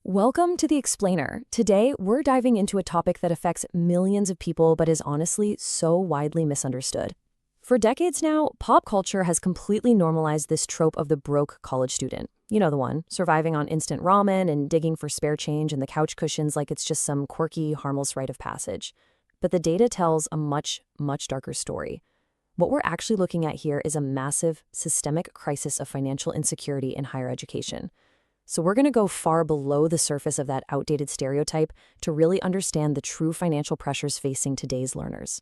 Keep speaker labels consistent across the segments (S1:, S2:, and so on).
S1: Welcome to The Explainer. Today, we're diving into a topic that affects millions of people but is honestly so widely misunderstood. For decades now, pop culture has completely normalized this trope of the broke college student. You know the one, surviving on instant ramen and digging for spare change in the couch cushions like it's just some quirky, harmless rite of passage. But the data tells a much, much darker story. What we're actually looking at here is a massive, systemic crisis of financial insecurity in higher education. So we're going to go far below the surface of that outdated stereotype to really understand the true financial pressures facing today's learners.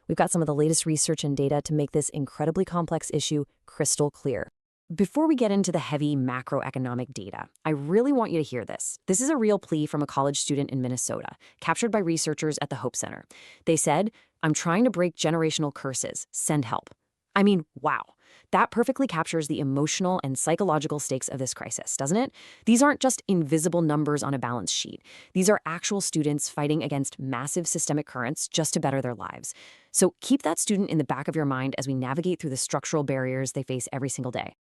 S1: We've got some of the latest research and data to make this incredibly complex issue crystal clear. Before we get into the heavy macroeconomic data, I really want you to hear this. This is a real plea from a college student in Minnesota, captured by researchers at the Hope Center. They said, "I'm trying to break generational curses. Send help." I mean, wow. That perfectly captures the emotional and psychological stakes of this crisis, doesn't it? These aren't just invisible numbers on a balance sheet. These are actual students fighting against massive systemic currents just to better their lives. So keep that student in the back of your mind as we navigate through the structural barriers they face every single day.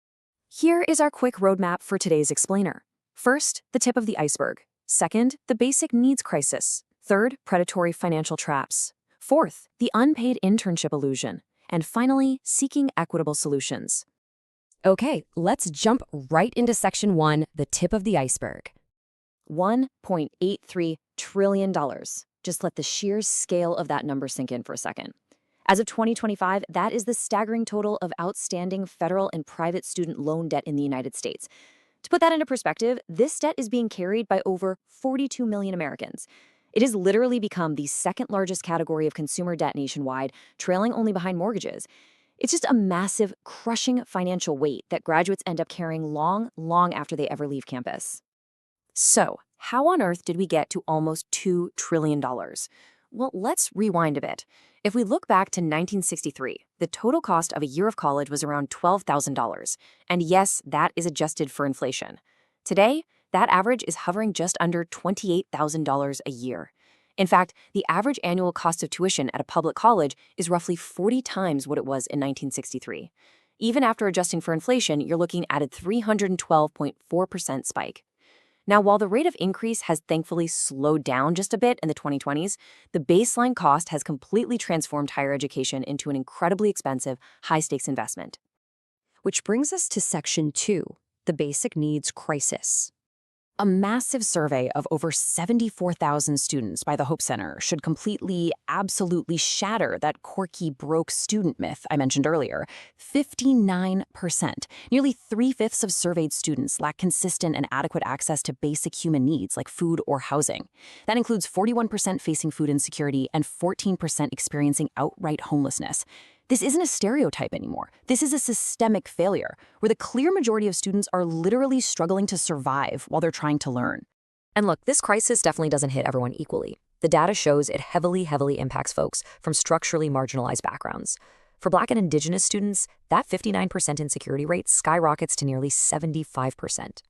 S1: Here is our quick roadmap for today's explainer. First, the tip of the iceberg. Second, the basic needs crisis. Third, predatory financial traps. Fourth, the unpaid internship illusion. And finally, seeking equitable solutions. Okay, let's jump right into Section 1, the tip of the iceberg. $1.83 trillion. Just let the sheer scale of that number sink in for a second. As of 2025, that is the staggering total of outstanding federal and private student loan debt in the United States. To put that into perspective, this debt is being carried by over 42 million Americans. It has literally become the second largest category of consumer debt nationwide, trailing only behind mortgages. It's just a massive, crushing financial weight that graduates end up carrying long, long after they ever leave campus. So, how on earth did we get to almost $2 trillion? Well, let's rewind a bit. If we look back to 1963, the total cost of a year of college was around $12,000. And yes, that is adjusted for inflation. Today, that average is hovering just under $28,000 a year. In fact, the average annual cost of tuition at a public college is roughly 40 times what it was in 1963. Even after adjusting for inflation, you're looking at a 312.4% spike. Now, while the rate of increase has thankfully slowed down just a bit in the 2020s, the baseline cost has completely transformed higher education into an incredibly expensive, high-stakes investment. Which brings us to Section 2, the basic needs crisis. A massive survey of over 74,000 students by the Hope Center should completely, absolutely shatter that quirky, broke student myth I mentioned earlier. 59%, nearly 3/5 of surveyed students lack consistent and adequate access to basic human needs like food or housing. That includes 41% facing food insecurity and 14% experiencing outright homelessness. This isn't a stereotype anymore. This is a systemic failure, where the clear majority of students are literally struggling to survive while they're trying to learn. And look, this crisis definitely doesn't hit everyone equally. The data shows it heavily impacts folks from structurally marginalized backgrounds. For Black and Indigenous students, that 59% insecurity rate skyrockets to nearly 75%.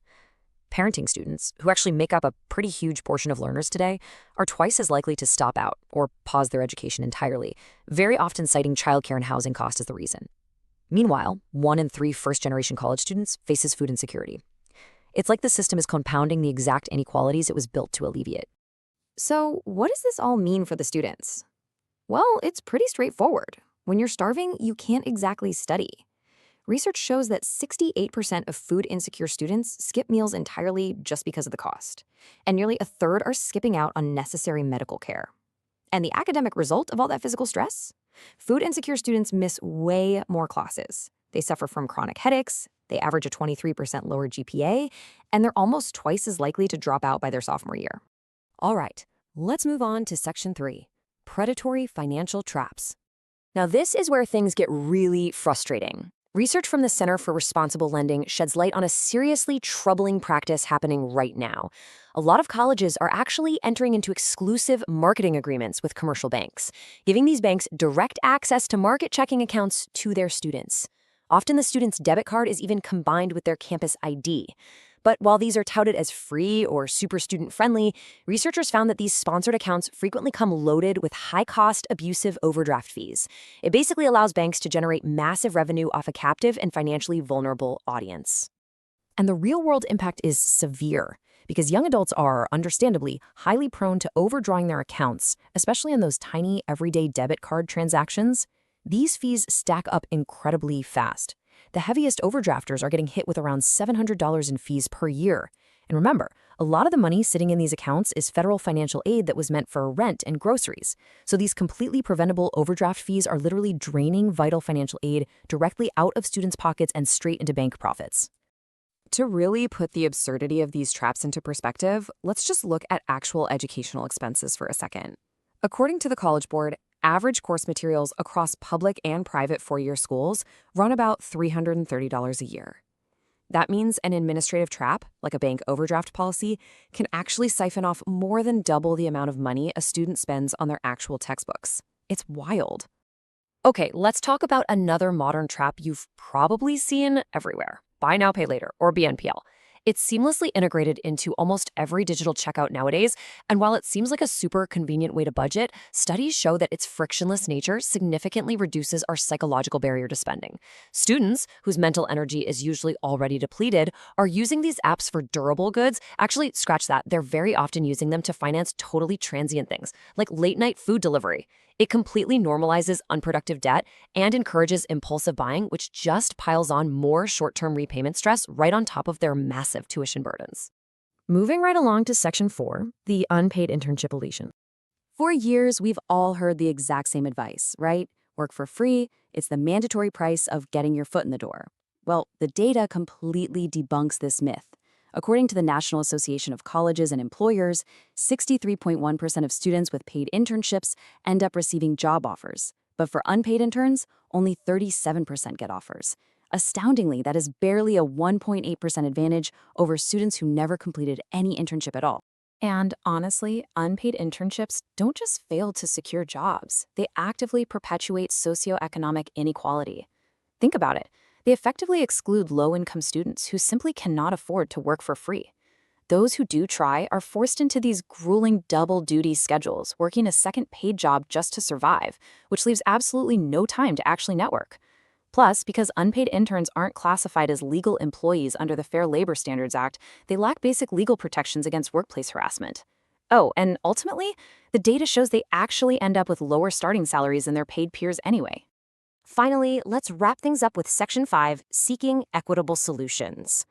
S1: Parenting students, who actually make up a pretty huge portion of learners today, are twice as likely to stop out or pause their education entirely, very often citing childcare and housing costs as the reason. Meanwhile, 1 in 3 first-generation college students faces food insecurity. It's like the system is compounding the exact inequalities it was built to alleviate. So, what does this all mean for the students? Well, it's pretty straightforward. When you're starving, you can't exactly study. Research shows that 68% of food-insecure students skip meals entirely just because of the cost, and nearly a third are skipping out on necessary medical care. And the academic result of all that physical stress? Food-insecure students miss way more classes. They suffer from chronic headaches, they average a 23% lower GPA, and they're almost twice as likely to drop out by their sophomore year. All right, let's move on to Section 3, predatory financial traps. Now, this is where things get really frustrating. Research from the Center for Responsible Lending sheds light on a seriously troubling practice happening right now. A lot of colleges are actually entering into exclusive marketing agreements with commercial banks, giving these banks direct access to market checking accounts to their students. Often the student's debit card is even combined with their campus ID. But while these are touted as free or super student-friendly, researchers found that these sponsored accounts frequently come loaded with high-cost, abusive overdraft fees. It basically allows banks to generate massive revenue off a captive and financially vulnerable audience. And the real-world impact is severe. because young adults are, understandably, highly prone to overdrawing their accounts, especially on those tiny everyday debit card transactions. These fees stack up incredibly fast. The heaviest overdrafters are getting hit with around $700 in fees per year. And remember, a lot of the money sitting in these accounts is federal financial aid that was meant for rent and groceries. So these completely preventable overdraft fees are literally draining vital financial aid directly out of students' pockets and straight into bank profits. To really put the absurdity of these traps into perspective, let's just look at actual educational expenses for a second. According to the College Board, average course materials across public and private four-year schools run about $330 a year. That means an administrative trap, like a bank overdraft policy, can actually siphon off more than double the amount of money a student spends on their actual textbooks. It's wild. Okay, let's talk about another modern trap you've probably seen everywhere: buy now, pay later, or BNPL. It's seamlessly integrated into almost every digital checkout nowadays, and while it seems like a super convenient way to budget, studies show that its frictionless nature significantly reduces our psychological barrier to spending. Students, whose mental energy is usually already depleted, are using these apps for durable goods. Actually, scratch that, they're very often using them to finance totally transient things, like late-night food delivery. It completely normalizes unproductive debt and encourages impulsive buying, which just piles on more short-term repayment stress right on top of their massive tuition burdens. Moving right along to Section 4, the unpaid internship illusion. For years, we've all heard the exact same advice, right? Work for free, it's the mandatory price of getting your foot in the door. Well, the data completely debunks this myth. According to the National Association of Colleges and Employers, 63.1% of students with paid internships end up receiving job offers. But for unpaid interns, only 37% get offers. Astoundingly, that is barely a 1.8% advantage over students who never completed any internship at all. And honestly, unpaid internships don't just fail to secure jobs. They actively perpetuate socioeconomic inequality. Think about it. They effectively exclude low-income students who simply cannot afford to work for free. Those who do try are forced into these grueling double-duty schedules, working a second paid job just to survive, which leaves absolutely no time to actually network. Plus, because unpaid interns aren't classified as legal employees under the Fair Labor Standards Act, they lack basic legal protections against workplace harassment. Oh, and ultimately, the data shows they actually end up with lower starting salaries than their paid peers anyway. Finally, let's wrap things up with Section 5, seeking equitable solutions.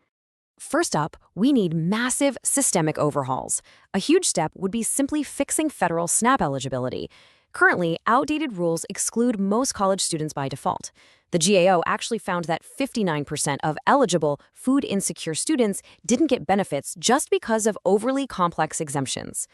S1: First up, we need massive systemic overhauls. A huge step would be simply fixing federal SNAP eligibility. Currently, outdated rules exclude most college students by default. The GAO actually found that 59% of eligible food-insecure students didn't get benefits just because of overly complex exemptions.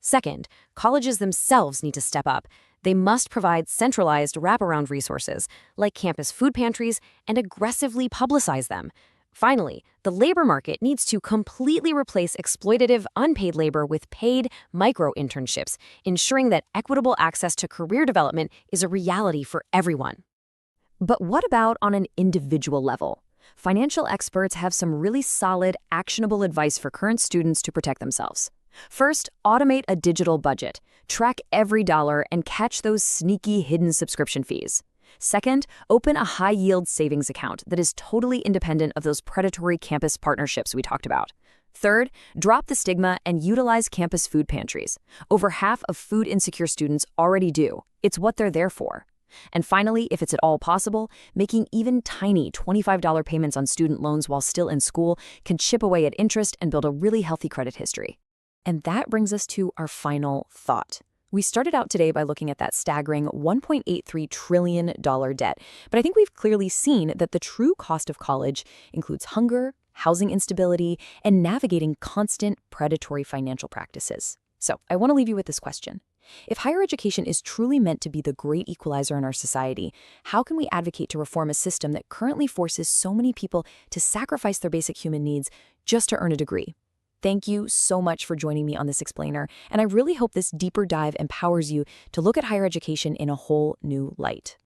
S1: Second, colleges themselves need to step up. They must provide centralized wraparound resources, like campus food pantries, and aggressively publicize them. Finally, the labor market needs to completely replace exploitative unpaid labor with paid micro-internships, ensuring that equitable access to career development is a reality for everyone. But what about on an individual level? Financial experts have some really solid, actionable advice for current students to protect themselves. First, automate a digital budget. Track every dollar and catch those sneaky hidden subscription fees. Second, open a high-yield savings account that is totally independent of those predatory campus partnerships we talked about. Third, drop the stigma and utilize campus food pantries. Over half of food-insecure students already do. It's what they're there for. And finally, if it's at all possible, making even tiny $25 payments on student loans while still in school can chip away at interest and build a really healthy credit history. And that brings us to our final thought. We started out today by looking at that staggering $1.83 trillion debt, but I think we've clearly seen that the true cost of college includes hunger, housing instability, and navigating constant predatory financial practices. So I want to leave you with this question. If higher education is truly meant to be the great equalizer in our society, how can we advocate to reform a system that currently forces so many people to sacrifice their basic human needs just to earn a degree? Thank you so much for joining me on this explainer, and I really hope this deeper dive empowers you to look at higher education in a whole new light.